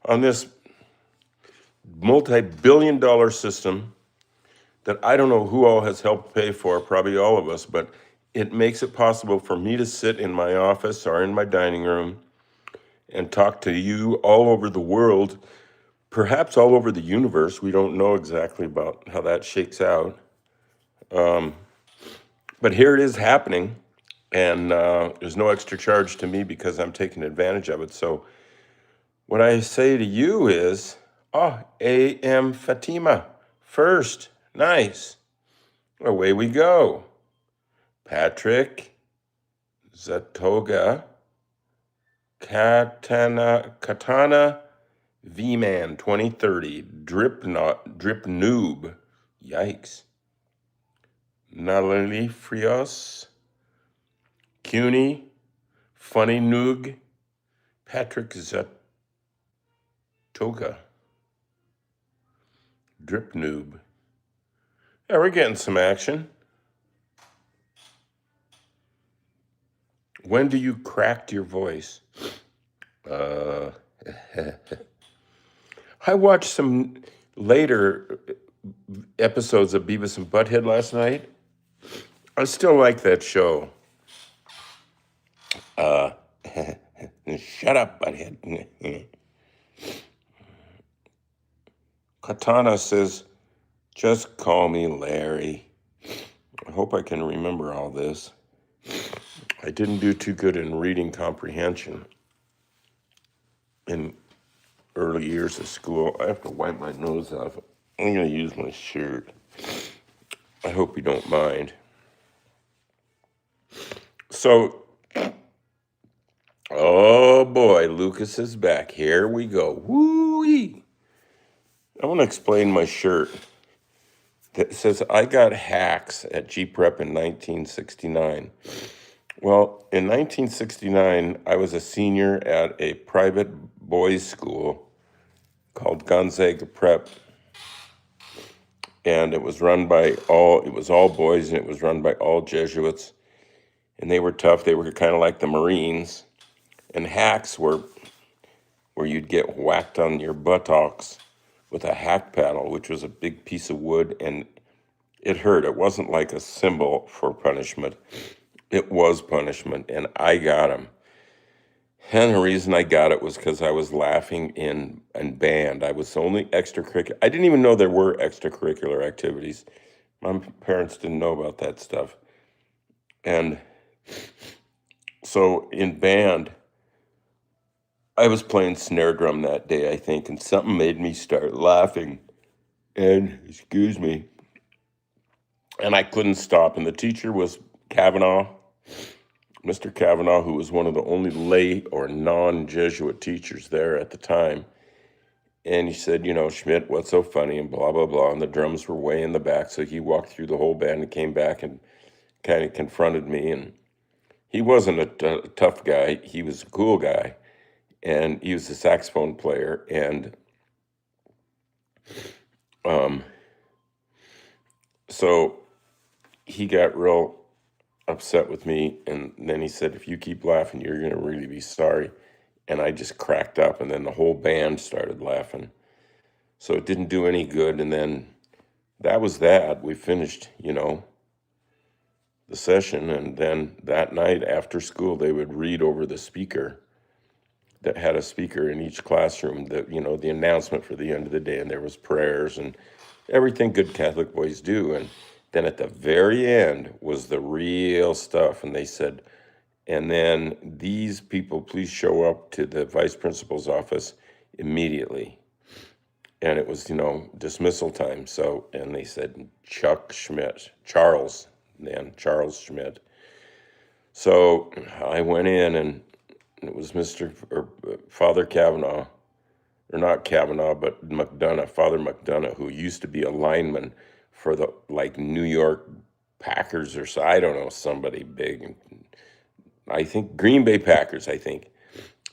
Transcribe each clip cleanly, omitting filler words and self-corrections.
on this multi-billion-dollar system that I don't know who all has helped pay for, probably all of us, but it makes it possible for me to sit in my office or in my dining room and talk to you all over the world, perhaps all over the universe. We don't know exactly about how that shakes out. But here it is happening, and there's no extra charge to me because I'm taking advantage of it. So what I say to you is, A.M. Fatima, first, nice. Away we go. Patrick Zatoga, Katana V-Man 2030, Drip Noob, yikes. Natalie Frios, CUNY, Funny Noog, Patrick Zatoga, Drip Noob. Yeah, we're getting some action. When do you crack your voice? I watched some later episodes of Beavis and Butthead last night. I still like that show. Shut up, Butthead. Katana says, just call me Larry. I hope I can remember all this. I didn't do too good in reading comprehension in early years of school. I have to wipe my nose off. I'm going to use my shirt. I hope you don't mind. So, oh boy, Lucas is back. Here we go. Woo-wee. I want to explain my shirt that says I got hacks at G-Prep in 1969. Well, in 1969, I was a senior at a private boys' school called Gonzaga Prep. And it was all boys, and it was run by all Jesuits. And they were tough. They were kind of like the Marines. And hacks were where you'd get whacked on your buttocks with a hack paddle, which was a big piece of wood, and it hurt. It wasn't like a symbol for punishment. It was punishment, and I got him. And the reason I got it was because I was laughing in band. I was only extracurricular. I didn't even know there were extracurricular activities. My parents didn't know about that stuff. And so in band, I was playing snare drum that day, I think, and something made me start laughing. And, excuse me, and I couldn't stop. And the teacher was Kavanaugh, Mr. Kavanaugh, who was one of the only lay or non-Jesuit teachers there at the time. And he said, Schmidt, what's so funny, and blah, blah, blah. And the drums were way in the back. So he walked through the whole band and came back and kind of confronted me. And he wasn't a tough guy. He was a cool guy. And he was a saxophone player. And so he got real upset with me, and then he said, if you keep laughing, you're going to really be sorry. And I just cracked up, and then the whole band started laughing. So it didn't do any good, and then that was that. We finished, the session, and then that night after school, they would read over the speaker that had a speaker in each classroom, the announcement for the end of the day, and there was prayers and everything good Catholic boys do. And then at the very end was the real stuff. And they said, and then these people, please show up to the vice principal's office immediately. And it was, dismissal time. So, and they said, Charles Schmidt. So I went in, and it was Father Kavanaugh, or not Kavanaugh, but Father McDonough, who used to be a lineman for the New York Packers, or so, I don't know, somebody big. I think Green Bay Packers, I think.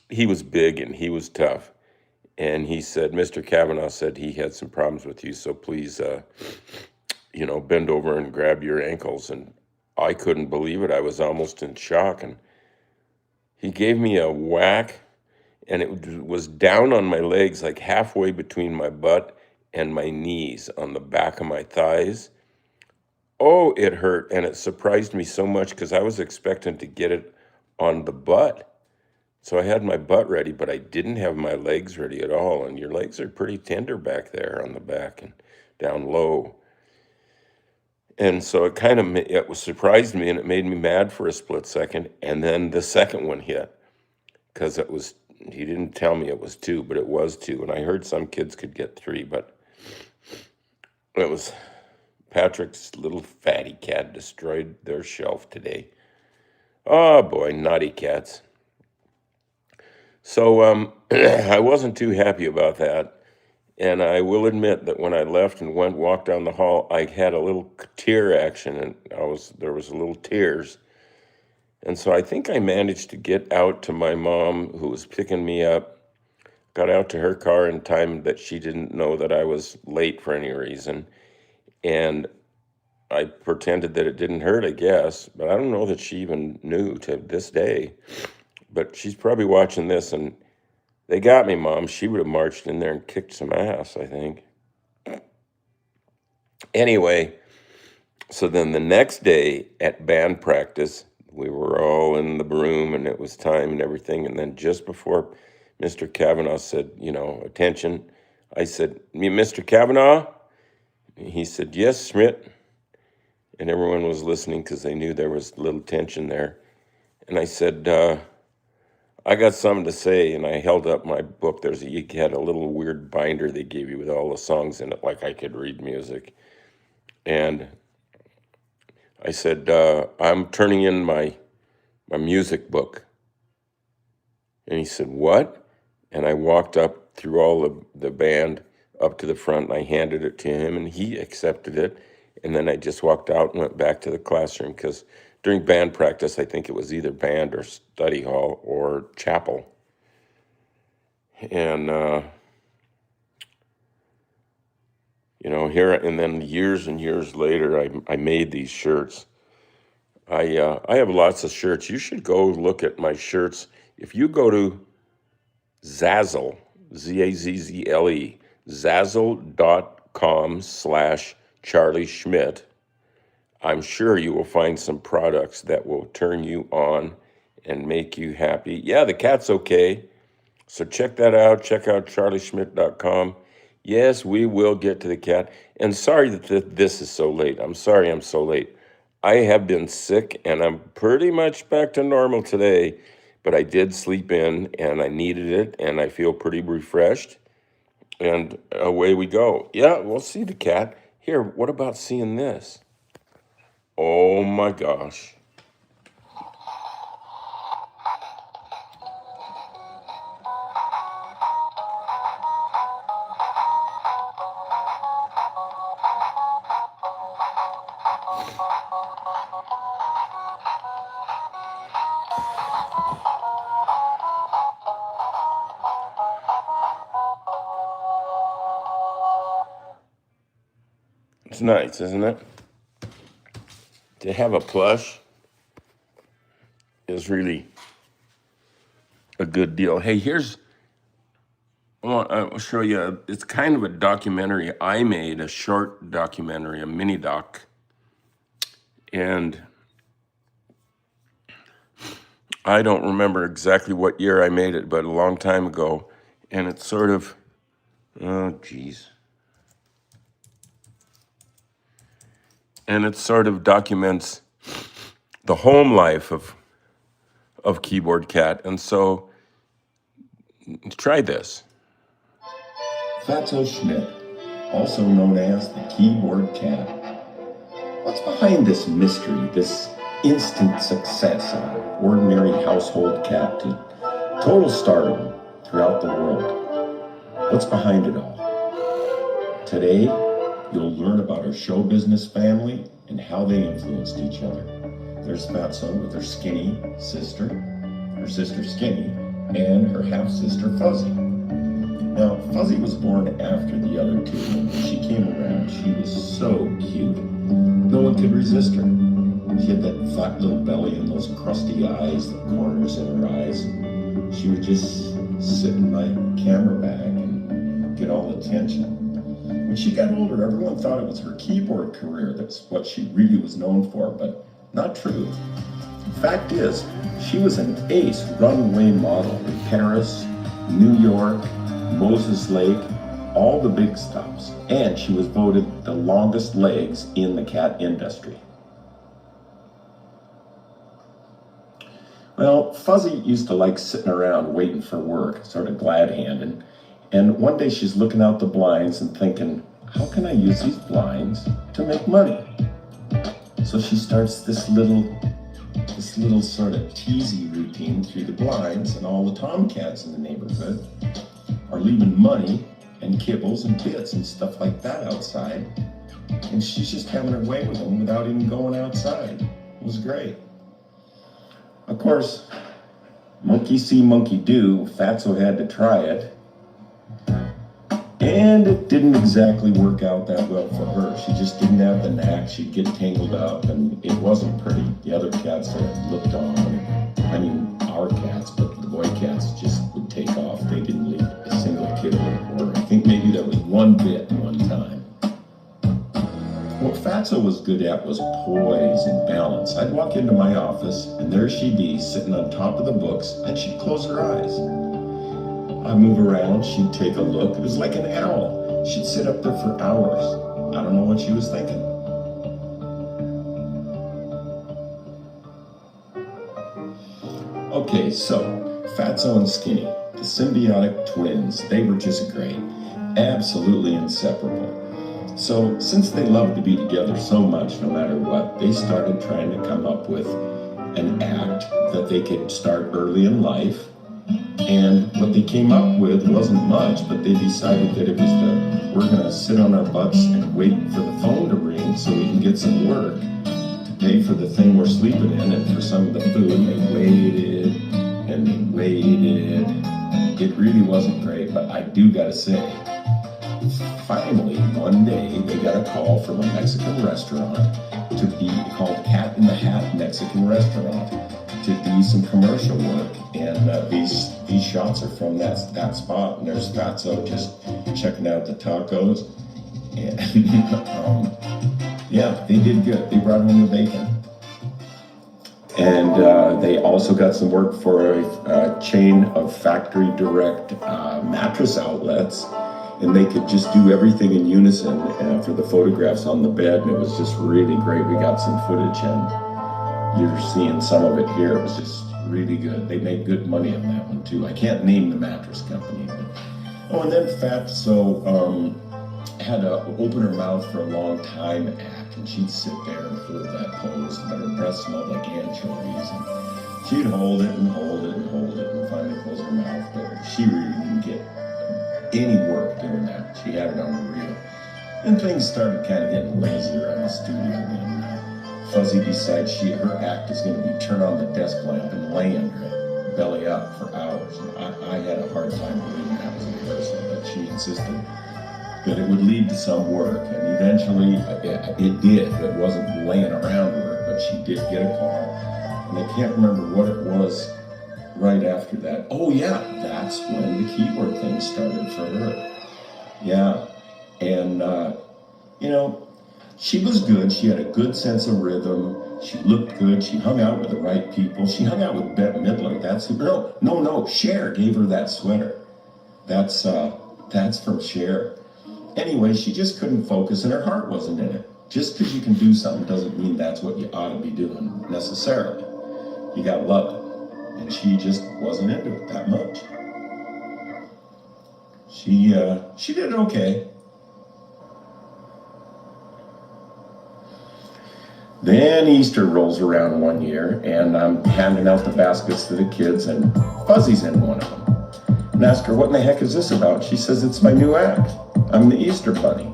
He was big and he was tough. And he said, Mr. Kavanaugh said he had some problems with you, so please, bend over and grab your ankles. And I couldn't believe it. I was almost in shock. And he gave me a whack, and it was down on my legs, like halfway between my butt and my knees on the back of my thighs. Oh, it hurt, and it surprised me so much because I was expecting to get it on the butt. So I had my butt ready, but I didn't have my legs ready at all. And your legs are pretty tender back there on the back and down low. And so it surprised me, and it made me mad for a split second. And then the second one hit, because he didn't tell me it was 2, but it was 2. And I heard some kids could get 3, but it was Patrick's little fatty cat destroyed their shelf today. Oh boy, naughty cats. So I wasn't too happy about that. And I will admit that when I left and walked down the hall, I had a little tear action, and there was a little tears. And so I think I managed to get out to my mom, who was picking me up, got out to her car in time that she didn't know that I was late for any reason. And I pretended that it didn't hurt, I guess, but I don't know that she even knew to this day. But she's probably watching this, and they got me, Mom. She would have marched in there and kicked some ass, I think. Anyway, so then the next day at band practice, we were all in the room, and it was time and everything. And then just before Mr. Kavanaugh said, attention, I said, Mr. Kavanaugh? He said, yes, Schmidt. And everyone was listening because they knew there was a little tension there. And I said, I got something to say, and I held up my book. You had a little weird binder they gave you with all the songs in it, like I could read music. And I said, I'm turning in my music book. And he said, what? And I walked up through all of the band up to the front, and I handed it to him, and he accepted it. And then I just walked out and went back to the classroom, because during band practice, I think it was either band or study hall or chapel. And, and then years and years later, I made these shirts. I have lots of shirts. You should go look at my shirts. If you go to Zazzle, Zazzle, Zazzle.com/Charlie Schmidt, I'm sure you will find some products that will turn you on and make you happy. Yeah, the cat's okay. So check that out. Check out charlieschmidt.com. Yes, we will get to the cat. And sorry that this is so late. I'm sorry I'm so late. I have been sick, and I'm pretty much back to normal today. But I did sleep in, and I needed it, and I feel pretty refreshed. And away we go. Yeah, we'll see the cat. Here, what about seeing this? Oh my gosh. It's nice, isn't it? To have a plush is really a good deal. Hey, I'll show you. It's kind of a documentary I made, a short documentary, a mini doc. And I don't remember exactly what year I made it, but a long time ago. And it's sort of, and it sort of documents the home life of Keyboard Cat. And so try this. Fatso Schmidt, also known as the Keyboard Cat. What's behind this mystery, this instant success of an ordinary household cat to total stardom throughout the world? What's behind it all? Today, you'll learn about her show business family and how they influenced each other. There's Fatso with her skinny sister, her sister Skinny, and her half-sister Fuzzy. Now, Fuzzy was born after the other two, and when she came around, she was so cute. No one could resist her. She had that fat little belly and those crusty eyes, the corners in her eyes. She would just sit in my camera bag and get all the attention. When she got older, everyone thought it was her keyboard career that's what she really was known for, but not true. Fact is, she was an ace runway model in Paris, New York, Moses Lake, all the big stops, and she was voted the longest legs in the cat industry. Well, Fuzzy used to like sitting around waiting for work, sort of glad-handed, and one day she's looking out the blinds and thinking, how can I use these blinds to make money? So she starts this little sort of teasy routine through the blinds, and all the tomcats in the neighborhood are leaving money and kibbles and bits and stuff like that outside, and she's just having her way with them without even going outside. It was great. Of course, monkey see, monkey do, Fatso had to try it, and it didn't exactly work out that well for her. She just didn't have the knack. She'd get tangled up, and it wasn't pretty. The other cats sort of looked on. I mean, our cats, but the boy cats just would take off. They didn't leave a single kid or I think maybe there was one bit one time. What Fatso was good at was poise and balance. I'd walk into my office, and there she'd be, sitting on top of the books, and she'd close her eyes. I'd move around, she'd take a look. It was like an owl. She'd sit up there for hours. I don't know what she was thinking. Okay, so Fatso and Skinny, the symbiotic twins, they were just great. Absolutely inseparable. So since they loved to be together so much, no matter what, they started trying to come up with an act that they could start early in life. And what they came up with wasn't much, but they decided that it was we're gonna sit on our butts and wait for the phone to ring so we can get some work to pay for the thing we're sleeping in and for some of the food. They waited and they waited. It really wasn't great, but I do gotta say, finally, one day, they got a call from a Mexican restaurant to be called Cat in the Hat Mexican Restaurant to do some commercial work, and these shots are from that spot, and there's Fatso just checking out the tacos, and yeah, they did good. They brought home the bacon, and they also got some work for a chain of factory direct mattress outlets, and they could just do everything in unison for the photographs on the bed, and it was just really great. We got some footage, and you're seeing some of it here. It was just really good. They made good money on that one too. I can't name the mattress company. But... Oh, and then Fatso had to open her mouth for a long time act, and she'd sit there and hold that pose, but her breath smelled like anchovies, and she'd hold it and hold it and hold it and finally close her mouth, but she really didn't get any work doing that. She had it on the reel. And things started kind of getting lazy around the studio, and Fuzzy decides her act is going to be turn on the desk lamp and lay under it, belly up for hours. And I had a hard time believing that was a rehearsal, but she insisted that it would lead to some work, and eventually it did. It wasn't laying around work, but she did get a call, and I can't remember what it was right after that. Oh yeah, that's when the keyboard thing started for her. Yeah, and you know, she was good. She had a good sense of rhythm. She looked good. She hung out with the right people. She hung out with Bette Midler. That's who. No. Cher gave her that sweater. That's from Cher. Anyway, she just couldn't focus, and her heart wasn't in it. Just because you can do something doesn't mean that's what you ought to be doing necessarily. You gotta love it, and she just wasn't into it that much. She did okay. Then Easter rolls around one year, and I'm handing out the baskets to the kids, and Fuzzy's in one of them. And I ask her, what in the heck is this about? She says, it's my new act. I'm the Easter Bunny.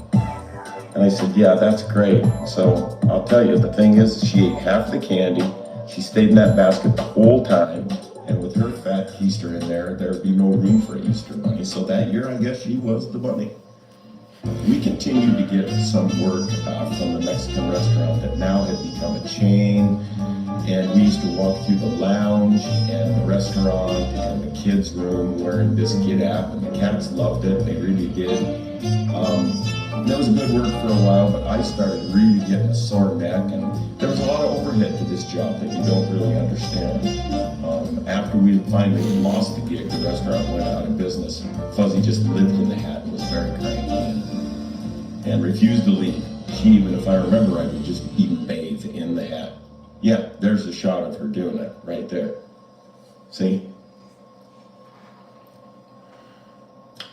And I said, yeah, that's great. So I'll tell you, the thing is, she ate half the candy. She stayed in that basket the whole time. And with her fat keister in there, there'd be no room for Easter Bunny. So that year, I guess she was the bunny. We continued to get some work from the Mexican restaurant that now had become a chain. And we used to walk through the lounge and the restaurant and the kids' room wearing this Get App, and the cats loved it. They really did. That was good work for a while, but I started really getting a sore neck, and there was a lot of overhead to this job that you don't really understand. After we finally lost the gig, the restaurant went out of business. Fuzzy just lived in the hat and was very cranky and refused to leave. She, even if I remember right, would just even bathe in the hat. Yeah, there's a shot of her doing it right there. See?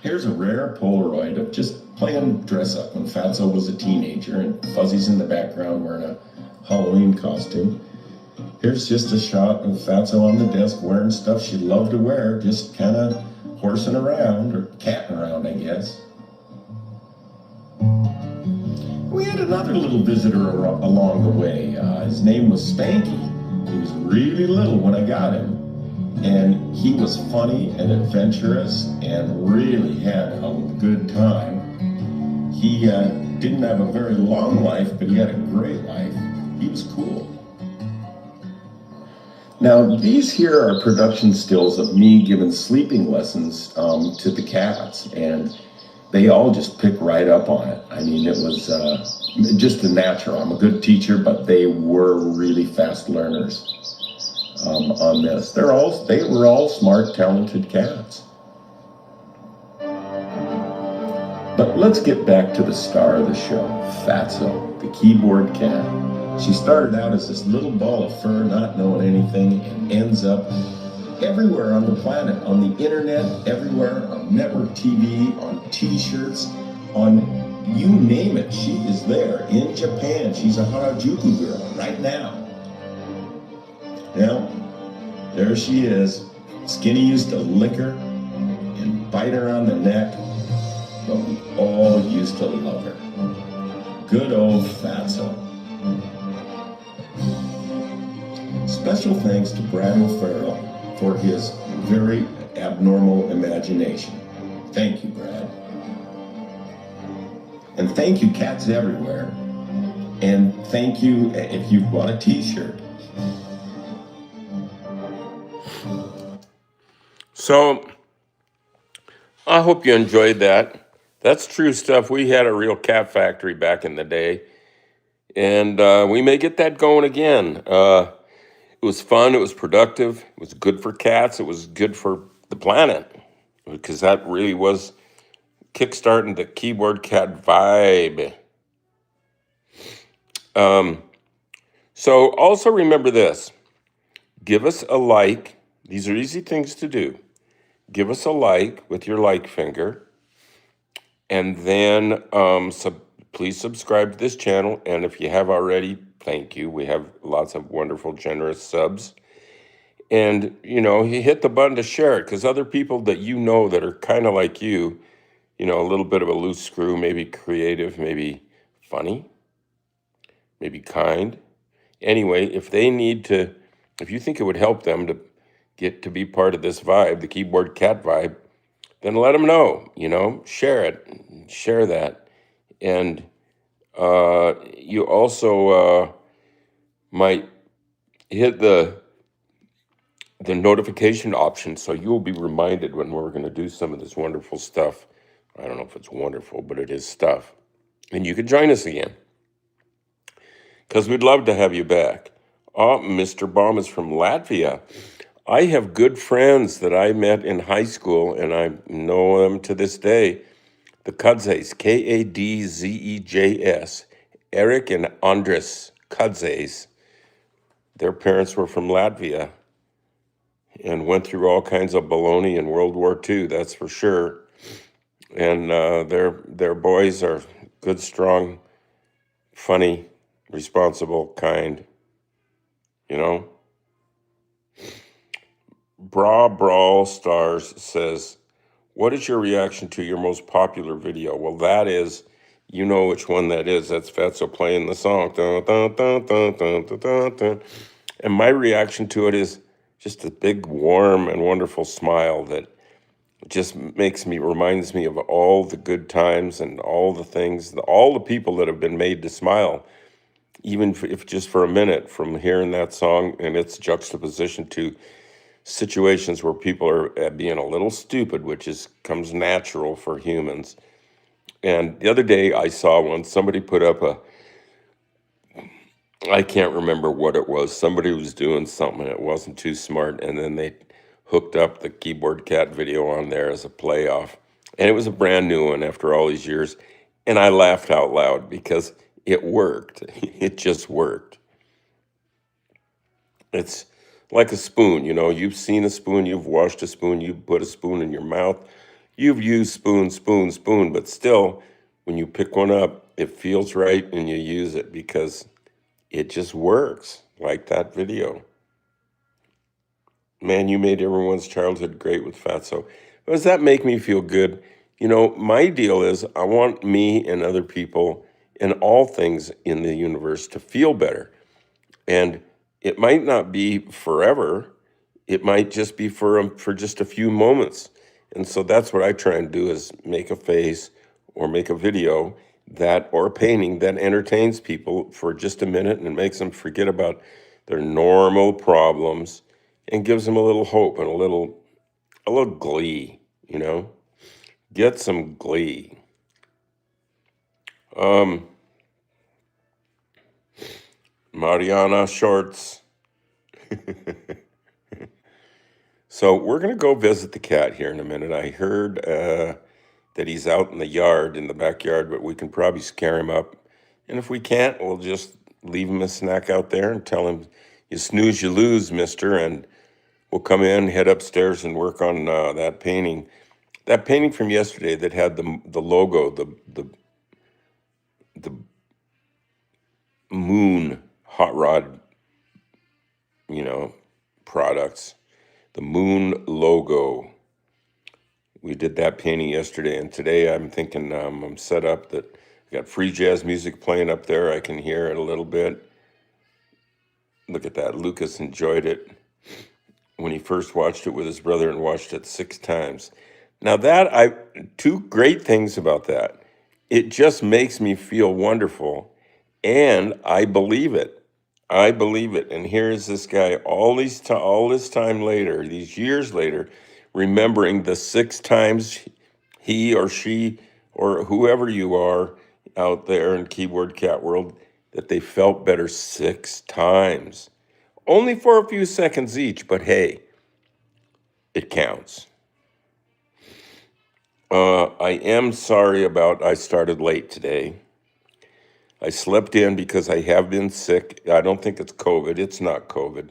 Here's a rare Polaroid of just playing dress up when Fatso was a teenager and Fuzzy's in the background wearing a Halloween costume. Here's just a shot of Fatso on the desk wearing stuff she loved to wear, just kind of horsing around, or catting around, I guess. We had another little visitor along the way. His name was Spanky. He was really little when I got him. And he was funny and adventurous and really had a good time. He didn't have a very long life, but he had a great life. He was cool. Now, these here are production stills of me giving sleeping lessons to the cats, and they all just pick right up on it. I mean, it was just a natural. I'm a good teacher, but they were really fast learners on this. They were all smart, talented cats. But let's get back to the star of the show, Fatso, the keyboard cat. She started out as this little ball of fur, not knowing anything, and ends up everywhere on the planet, on the internet, everywhere, on network TV, on t-shirts, on you name it. She is there. In Japan, she's a Harajuku girl right now. Now, there she is. Skinny used to lick her and bite her on the neck, but we all used to love her. Good old Fatso. Special thanks to Brad O'Farrell for his very abnormal imagination. Thank you, Brad. And thank you, cats everywhere. And thank you if you bought a t-shirt. So, I hope you enjoyed that. That's true stuff. We had a real cat factory back in the day, and we may get that going again. It was fun. It was productive. It was good for cats. It was good for the planet, because that really was kickstarting the keyboard cat vibe. So also remember this. Give us a like. These are easy things to do. Give us a like with your like finger. And then please subscribe to this channel. And if you have already, thank you. We have lots of wonderful, generous subs. And, you hit the button to share it, because other people that you know that are kind of like you, a little bit of a loose screw, maybe creative, maybe funny, maybe kind. Anyway, if you think it would help them to get to be part of this vibe, the keyboard cat vibe, then let them know, share it, share that. And you also might hit the notification option, so you'll be reminded when we're going to do some of this wonderful stuff. I don't know if it's wonderful, but it is stuff. And you can join us again, because we'd love to have you back. Mr. Baum is from Latvia. I have good friends that I met in high school, and I know them to this day. The Kadzes, Kadzejs, Eric and Andres Kadzes. Their parents were from Latvia and went through all kinds of baloney in World War II, that's for sure. And their boys are good, strong, funny, responsible, kind, Brawl Stars says, what is your reaction to your most popular video? Well, that is, you know which one that is. That's Fatso playing the song. Dun, dun, dun, dun, dun, dun, dun, dun. And my reaction to it is just a big, warm, and wonderful smile that just reminds me of all the good times and all the things, all the people that have been made to smile, even if just for a minute, from hearing that song and its juxtaposition to situations where people are being a little stupid, which comes natural for humans. And the other day I saw somebody put up I can't remember what it was. Somebody was doing something and it wasn't too smart, and then they hooked up the Keyboard Cat video on there as a playoff. And it was a brand new one after all these years. And I laughed out loud because it worked. It just worked. It's like a spoon, you've seen a spoon, you've washed a spoon, you've put a spoon in your mouth, you've used spoon, but still, when you pick one up, it feels right and you use it because it just works, like that video. Man, you made everyone's childhood great with Fatso. Does that make me feel good? My deal is I want me and other people and all things in the universe to feel better. And it might not be forever. It might just be for just a few moments. And so that's what I try and do, is make a face or make a video or a painting that entertains people for just a minute and makes them forget about their normal problems and gives them a little hope and a little glee, Get some glee. Mariana Shorts. So we're going to go visit the cat here in a minute. I heard that he's out in the backyard, but we can probably scare him up. And if we can't, we'll just leave him a snack out there and tell him, you snooze, you lose, mister. And we'll come in, head upstairs, and work on that painting. That painting from yesterday that had the logo, the Moon hot rod, products, the Moon logo. We did that painting yesterday, and today I'm thinking I'm set up that I got free jazz music playing up there. I can hear it a little bit. Look at that. Lucas enjoyed it when he first watched it with his brother and watched it 6 times. Now two great things about that. It just makes me feel wonderful, and I believe it. And here's this guy all this time later, these years later, remembering the 6 times he or she or whoever you are out there in Keyboard Cat world, that they felt better 6 times. Only for a few seconds each, but hey, it counts. I am sorry I started late today. I slept in because I have been sick. I don't think it's COVID. It's not COVID.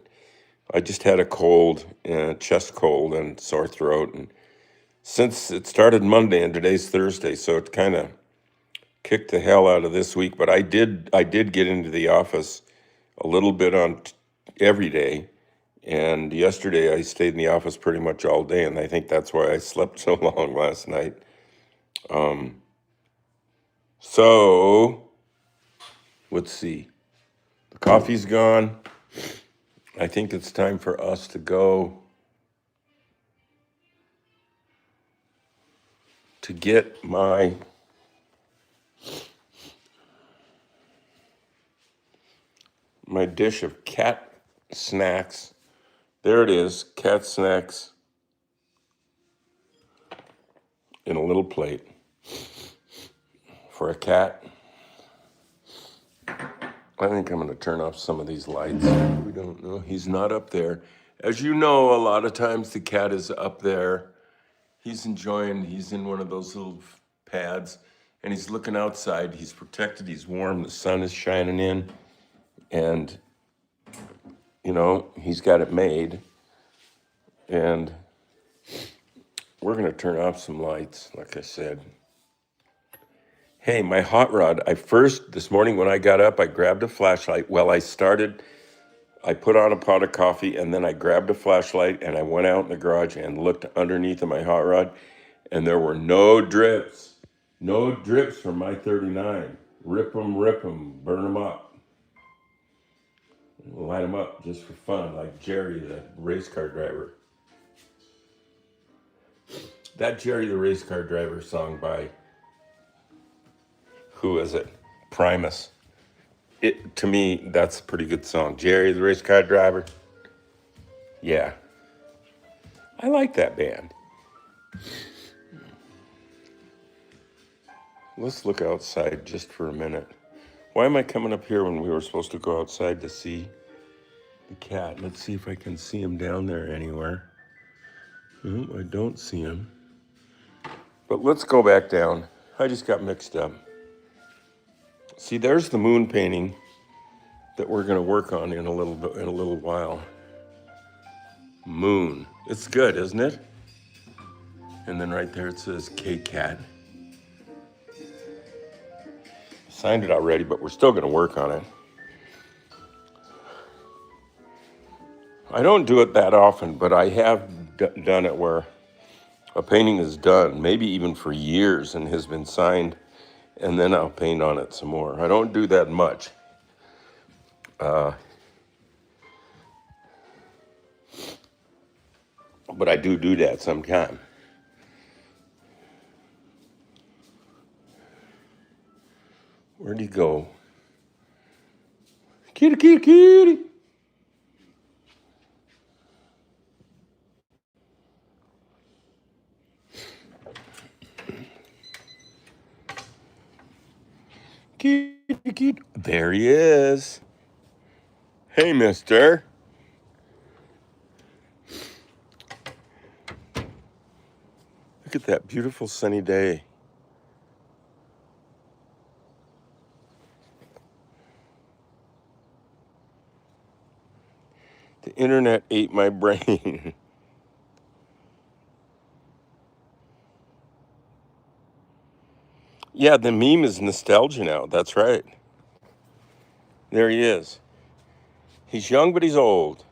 I just had a cold, chest cold and sore throat. And since it started Monday and today's Thursday, so it kind of kicked the hell out of this week. But I did get into the office a little bit on every day. And yesterday I stayed in the office pretty much all day. And I think that's why I slept so long last night. So let's see. The coffee's gone. I think it's time for us to go to get my dish of cat snacks. There it is, cat snacks in a little plate for a cat. I think I'm going to turn off some of these lights. We don't know. He's not up there. As you know, a lot of times the cat is up there. He's in one of those little pads, and he's looking outside. He's protected. He's warm. The sun is shining in. And, he's got it made. And we're going to turn off some lights, like I said. Hey, my hot rod, this morning when I got up, I grabbed a flashlight. Well, I put on a pot of coffee, and then I grabbed a flashlight, and I went out in the garage and looked underneath of my hot rod, and there were no drips. No drips from my 39. Rip them, burn them up. Light them up just for fun, like Jerry, the race car driver. That Jerry the Race Car Driver song by, who is it? Primus. To me, that's a pretty good song. Jerry the Race Car Driver. Yeah, I like that band. Let's look outside just for a minute. Why am I coming up here when we were supposed to go outside to see the cat? Let's see if I can see him down there anywhere. Oh, I don't see him. But let's go back down. I just got mixed up. See, there's the moon painting that we're going to work on in a little while. Moon. It's good, isn't it? And then right there it says K-Cat. Signed it already, but we're still going to work on it. I don't do it that often, but I have done it where a painting is done, maybe even for years, and has been signed, and then I'll paint on it some more. I don't do that much. But I do that sometime. Where'd he go? Kitty, kitty, kitty. Kitty, kitty. There he is. Hey, mister. Look at that beautiful sunny day. The internet ate my brain. Yeah, the meme is nostalgia now. That's right. There he is. He's young, but he's old.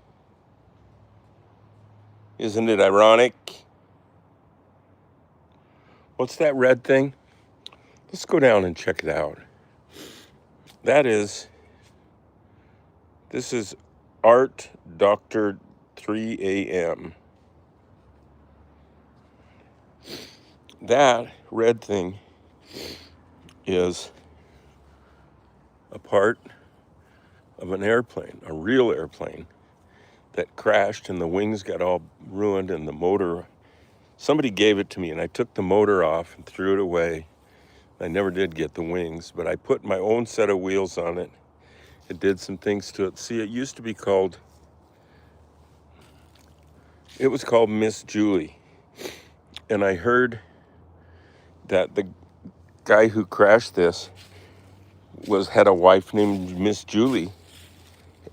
Isn't it ironic? What's that red thing? Let's go down and check it out. This is Art Dr. 3 AM. That red thing is a part of an airplane, a real airplane that crashed, and the wings got all ruined, and the motor, somebody gave it to me, and I took the motor off and threw it away. I never did get the wings, but I put my own set of wheels on it. It did some things to it. See, it used to be called, it was called Miss Julie. And I heard that the guy who crashed this had a wife named Miss Julie.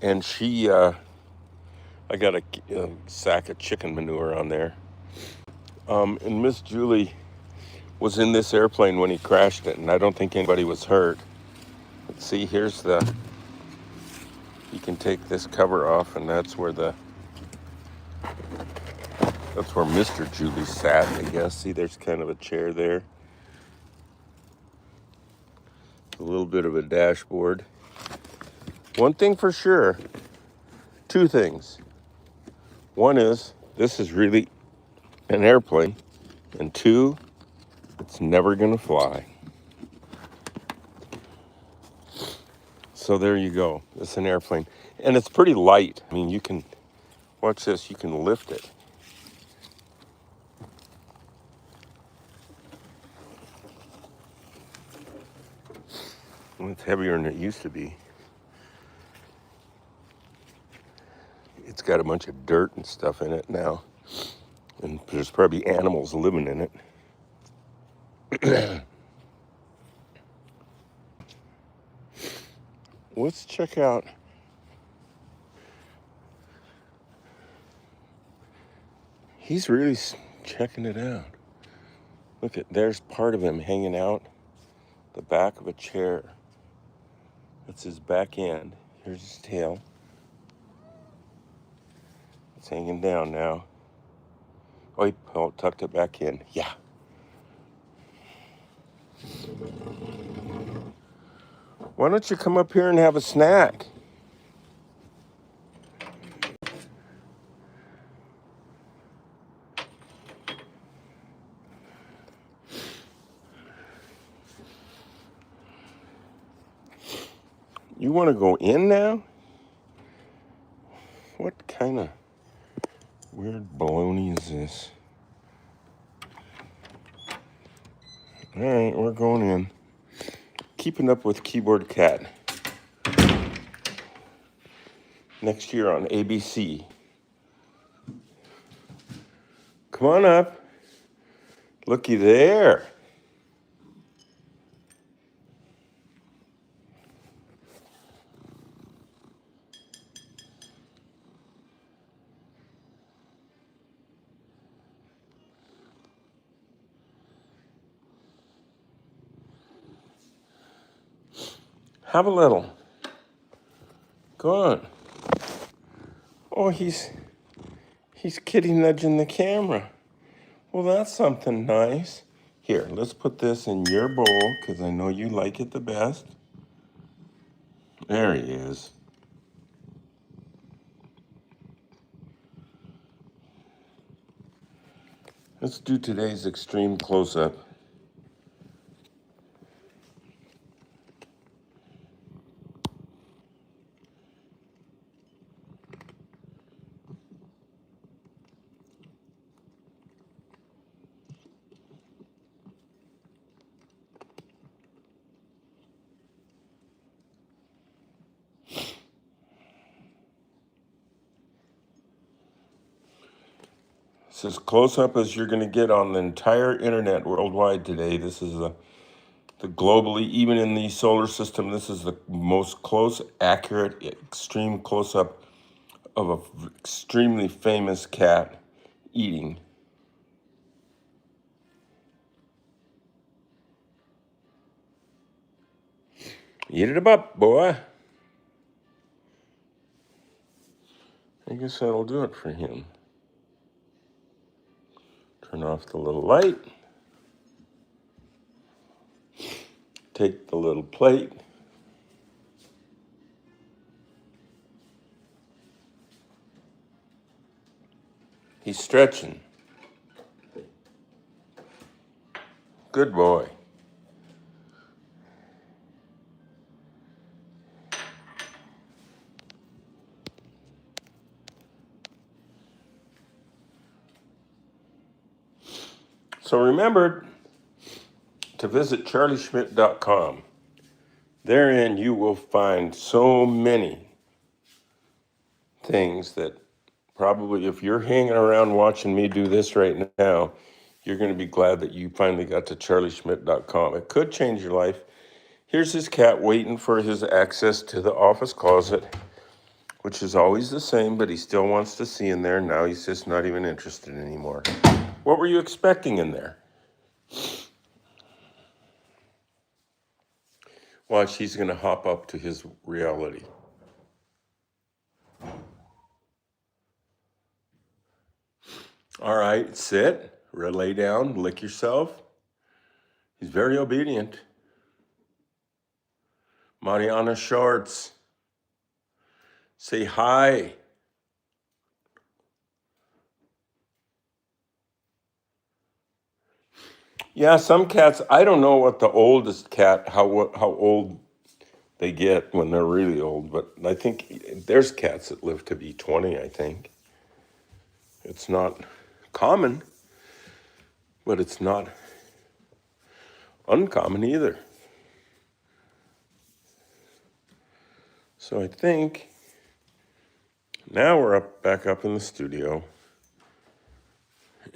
And she, I got a sack of chicken manure on there. And Miss Julie was in this airplane when he crashed it, and I don't think anybody was hurt. Let's see, here's you can take this cover off, and that's where Mr. Julie sat, I guess. See, there's kind of a chair there. A little bit of a dashboard. One thing for sure, two things. One is, this is really an airplane, and two, it's never gonna fly. So there you go, it's an airplane. And it's pretty light. I mean, you can, watch this, you can lift it. Well, it's heavier than it used to be. It's got a bunch of dirt and stuff in it now. And there's probably animals living in it. Let's check out. He's really checking it out. Look there's part of him hanging out the back of a chair. That's his back end. Here's his tail. It's hanging down now. Oh, he tucked it back in. Yeah. Why don't you come up here and have a snack? You want to go in now? What kind of weird baloney is this? All right, we're going in. Keeping Up with Keyboard Cat. Next year on ABC. Come on up. Looky there. Have a little. Go on. Oh, he's kitty nudging the camera. Well, that's something nice. Here, let's put this in your bowl because I know you like it the best. There he is. Let's do today's extreme close-up. It's as close up as you're going to get on the entire internet worldwide today. This is the globally, even in the solar system, this is the most close, accurate, extreme close up of an extremely famous cat eating. Eat it up, boy. I guess that'll do it for him. Turn off the little light. Take the little plate. He's stretching. Good boy. So remember to visit charlieschmidt.com. Therein you will find so many things that probably if you're hanging around watching me do this right now, you're going to be glad that you finally got to charlieschmidt.com. It could change your life. Here's his cat waiting for his access to the office closet, which is always the same, but he still wants to see in there. Now he's just not even interested anymore. What were you expecting in there? Watch, he's going to hop up to his reality. All right, sit, lay down, lick yourself. He's very obedient. Mariana Shorts, say hi. Yeah, some cats, I don't know what the oldest cat, how old they get when they're really old, but I think there's cats that live to be 20, I think. It's not common, but it's not uncommon either. So I think now we're back up in the studio,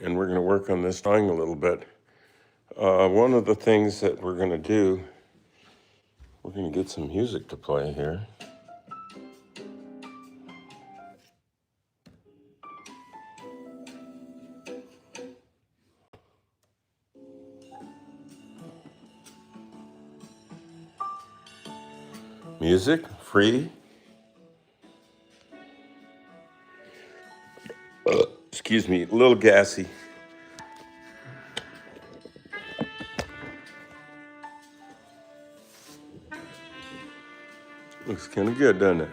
and we're going to work on this drawing a little bit. One of the things that we're going to do, we're going to get some music to play here. Music, free. Excuse me, a little gassy. Looks kind of good, doesn't it?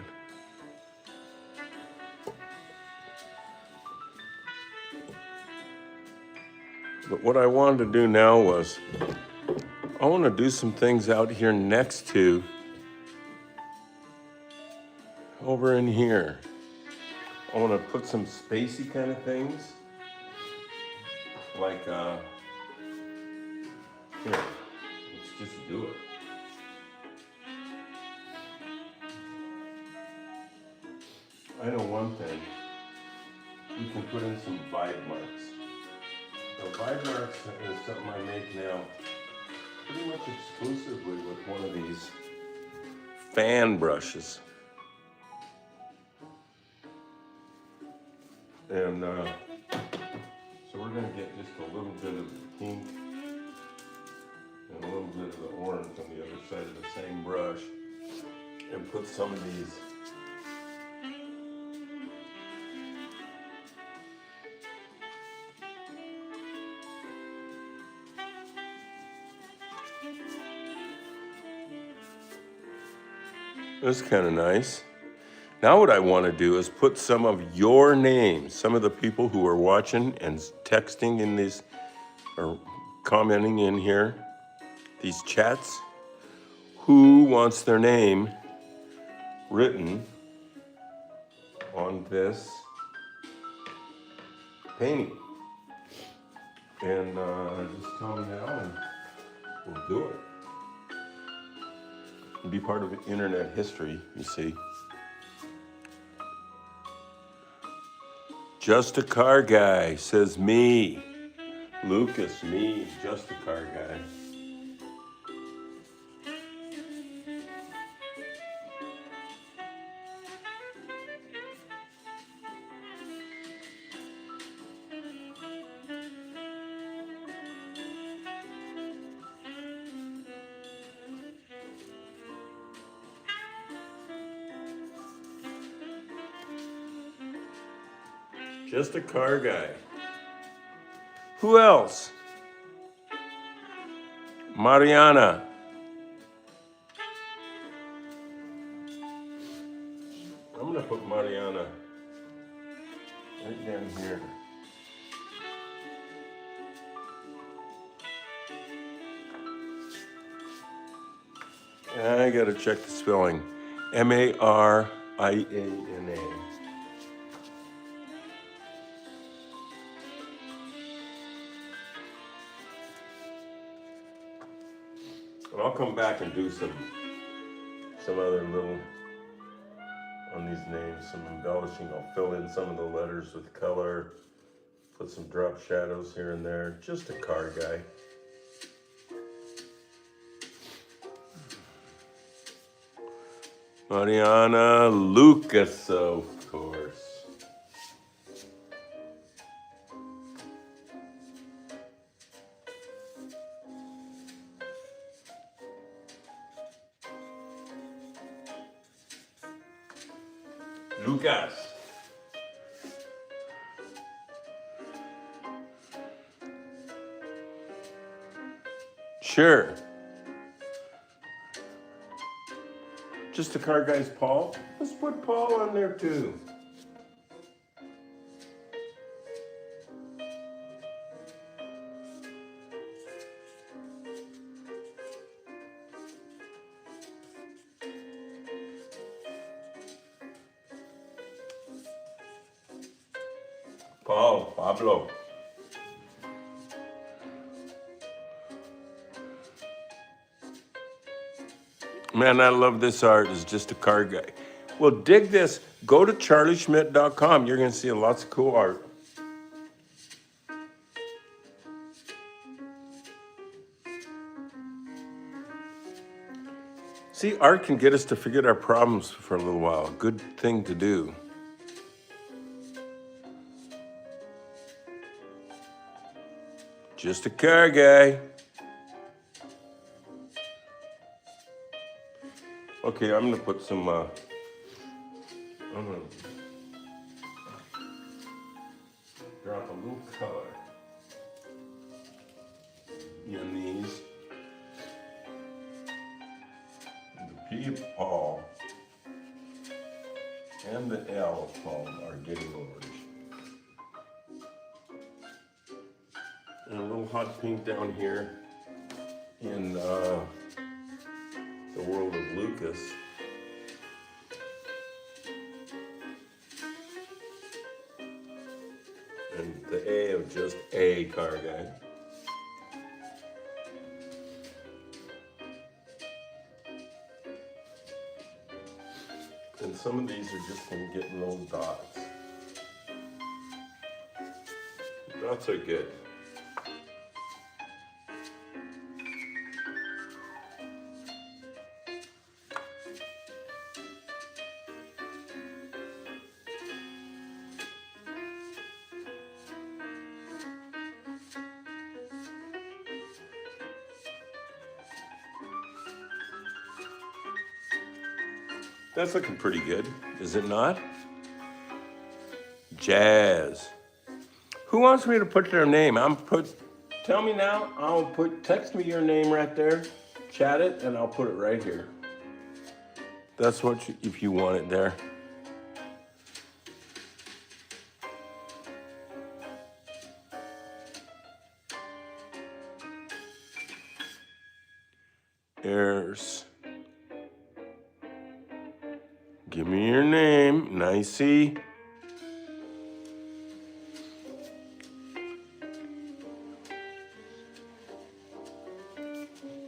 But what I wanted to do now was, I want to do some things out here next to over in here. I want to put some spacey kind of things. Like, here, let's just do it. I know one thing. We can put in some vibe marks. Now, vibe marks is something I make now pretty much exclusively with one of these fan brushes. And so we're going to get just a little bit of the pink and a little bit of the orange on the other side of the same brush and put some of these That's kind of nice. Now what I want to do is put some of your names, some of the people who are watching and texting in these or commenting in here, these chats, who wants their name written on this painting. And just tell me now and we'll do it. It'll be part of internet history, you see. Just a car guy says me. Lucas, me, just a car guy. Just a car guy. Who else? Mariana. I'm gonna put Mariana right down here. I gotta check the spelling. Mariana. And I'll come back and do some other little on these names, some embellishing. I'll fill in some of the letters with color, put some drop shadows here and there. Just a car guy. Mariana Lucas, of course. Lucas. Sure. Just a car guy's Paul. Let's put Paul on there too. Paul, Pablo. Man, I love this art. It's just a car guy. Well, dig this. Go to charlieschmidt.com. You're going to see lots of cool art. See, art can get us to forget our problems for a little while. Good thing to do. Just a car guy. Okay, I'm gonna put some, I'm gonna drop a little color in these. The P of Paul and the L of Paul are getting orange. And a little hot pink down here in the world of Lucas. A car guy. And some of these are just gonna get little dots. Dots are good. That's looking pretty good, is it not? Jazz. Who wants me to put their name? Tell me now, text me your name right there, chat it, and I'll put it right here. That's if you want it there. There's, give me your name, Nicey.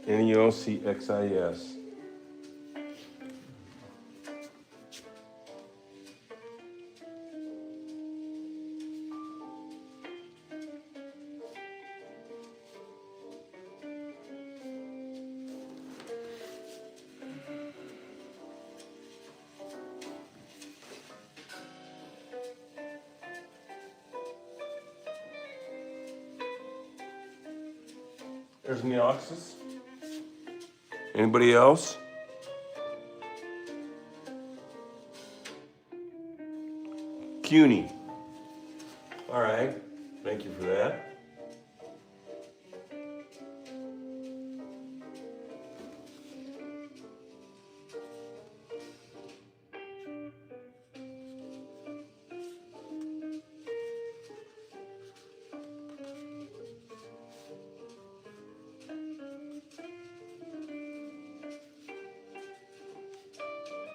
Neoxis. There's Neoxis. Anybody else? CUNY. All right. Thank you for that.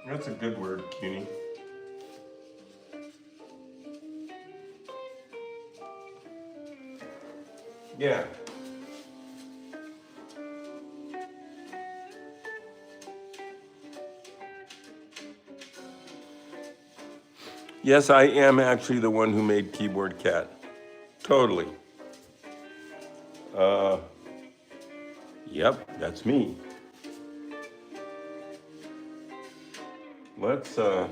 That's a good word, CUNY. Yeah. Yes, I am actually the one who made Keyboard Cat. Totally. Yep, that's me. Let's a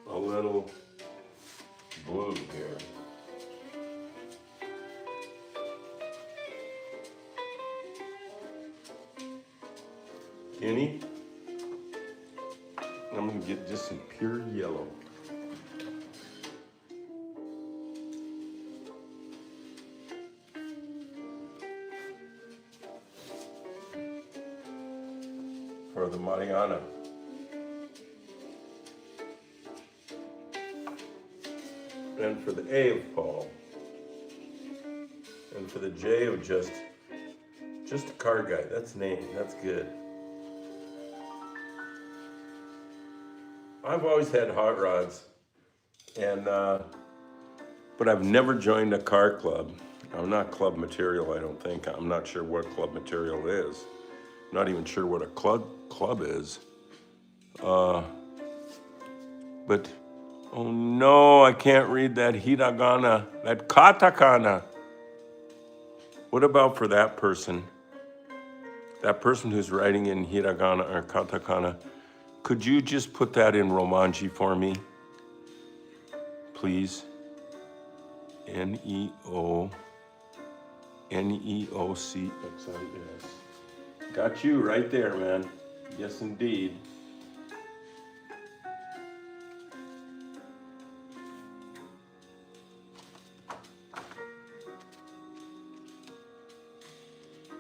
little blue here. Any? I'm gonna get just some pure yellow. For the Mariana. And for the A of Paul. And for the J of just a car guy. That's name. That's good. I've always had hot rods, and but I've never joined a car club. I'm not club material, I don't think. I'm not sure what club material is. Not even sure what a club is. But, oh no, I can't read that hiragana, that katakana. What about for that person? That person who's writing in hiragana or katakana, could you just put that in Romanji for me? Please. Neoxis. Got you right there, man. Yes, indeed.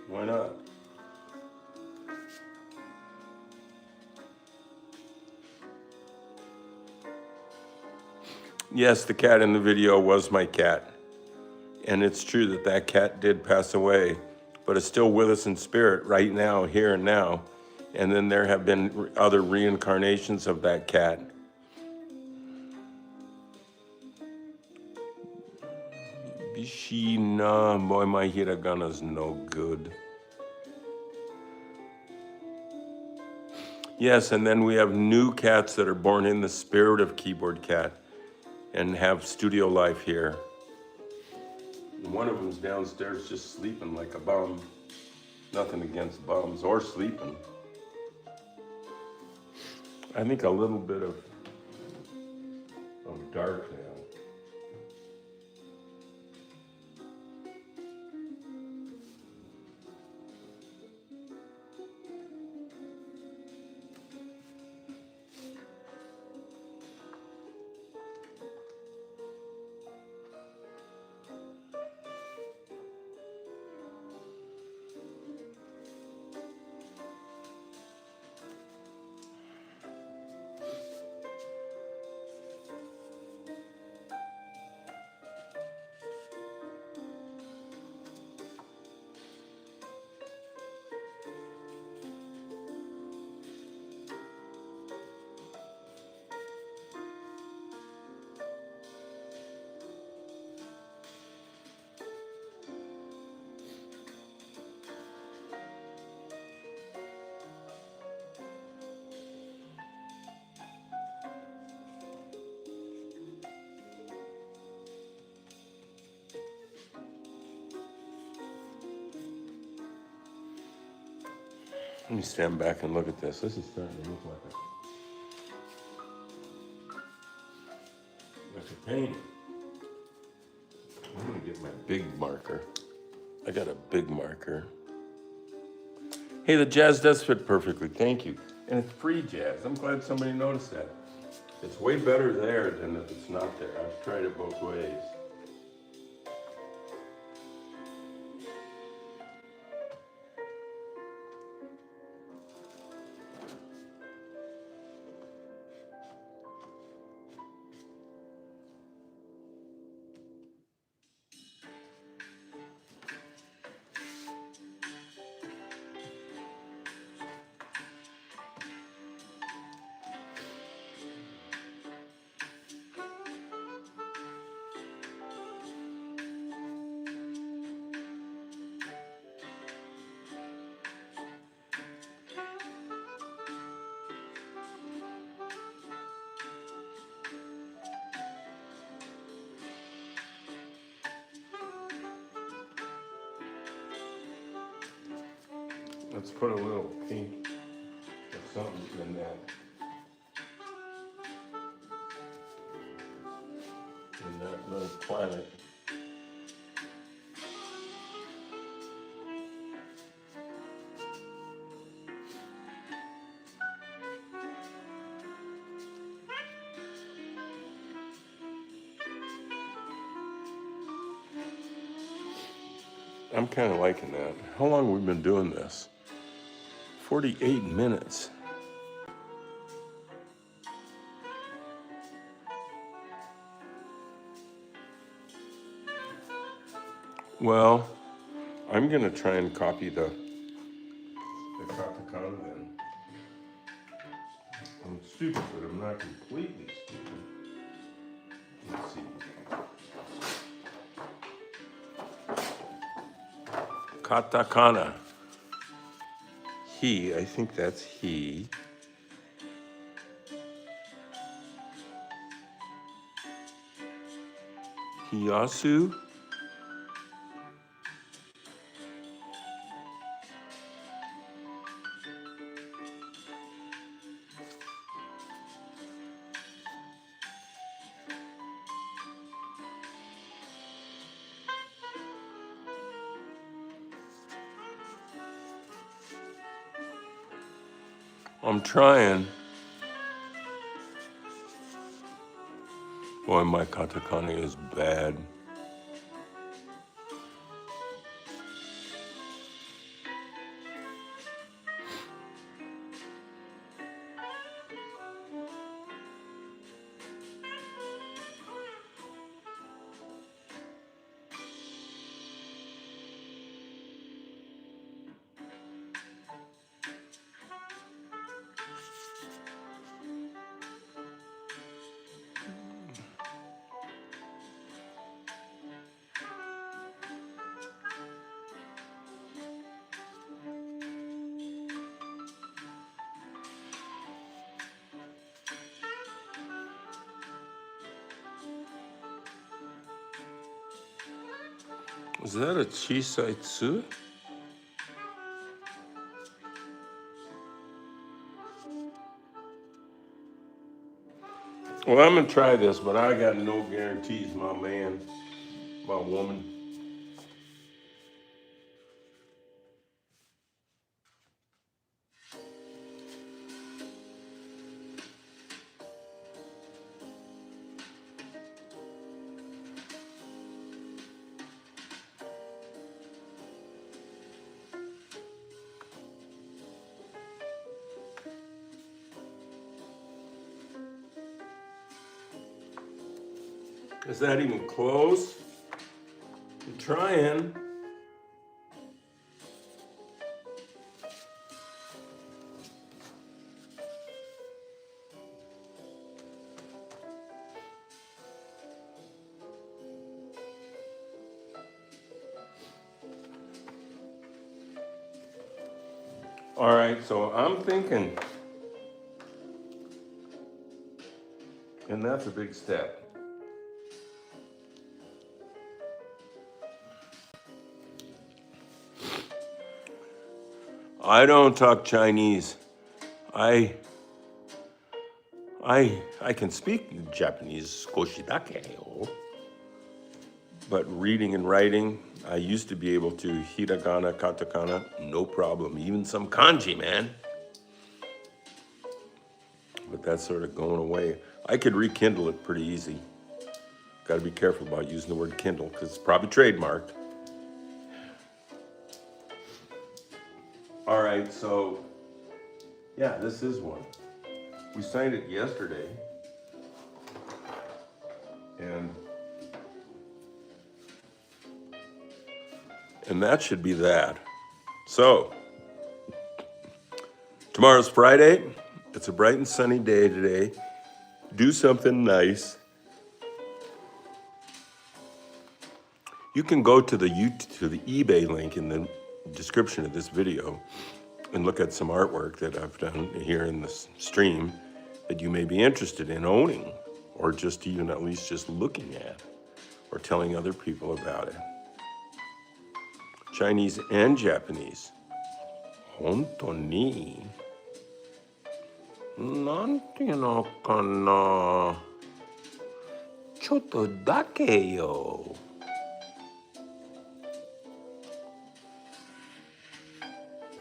Why not? Yes, the cat in the video was my cat. And it's true that cat did pass away but is still with us in spirit right now, here and now. And then there have been other reincarnations of that cat. Bishina, boy, my hiragana's no good. Yes, and then we have new cats that are born in the spirit of Keyboard Cat and have studio life here. And one of them's downstairs just sleeping like a bum. Nothing against bums or sleeping. I think a little bit of dark now. Let me stand back and look at this. This is starting to look like a painting. I'm gonna get my big marker. I got a big marker. Hey, the jazz does fit perfectly, thank you. And it's free jazz. I'm glad somebody noticed that. It's way better there than if it's not there. I've tried it both ways. Let's put a little pink or something in that. In that little planet. I'm kind of liking that. How long have we been doing this? 48 minutes. Well, I'm gonna try and copy the katakana then. I'm stupid, but I'm not completely stupid. Let's see. Katakana. He, I think that's he. Hiyasu. I'm trying. Boy, my katakana is bad. Is that a chisaitsu? Well, I'm gonna try this, but I got no guarantees, my man, my woman. Is that even close? I'm trying. All right, so I'm thinking, and that's a big step. I don't talk Chinese. I I can speak Japanese, skoshidake, but reading and writing, I used to be able to hiragana, katakana, no problem. Even some kanji, man. But that's sort of going away. I could rekindle it pretty easy. Got to be careful about using the word Kindle because it's probably trademarked. All right, so yeah, this is one. We signed it yesterday, and that should be that. So tomorrow's Friday. It's a bright and sunny day today. Do something nice. You can go to the eBay link in the description of this video and look at some artwork that I've done here in this stream that you may be interested in owning, or just even at least just looking at, or telling other people about it. Chinese and Japanese. Honto ni. Nante no kana. Chotto dake yo.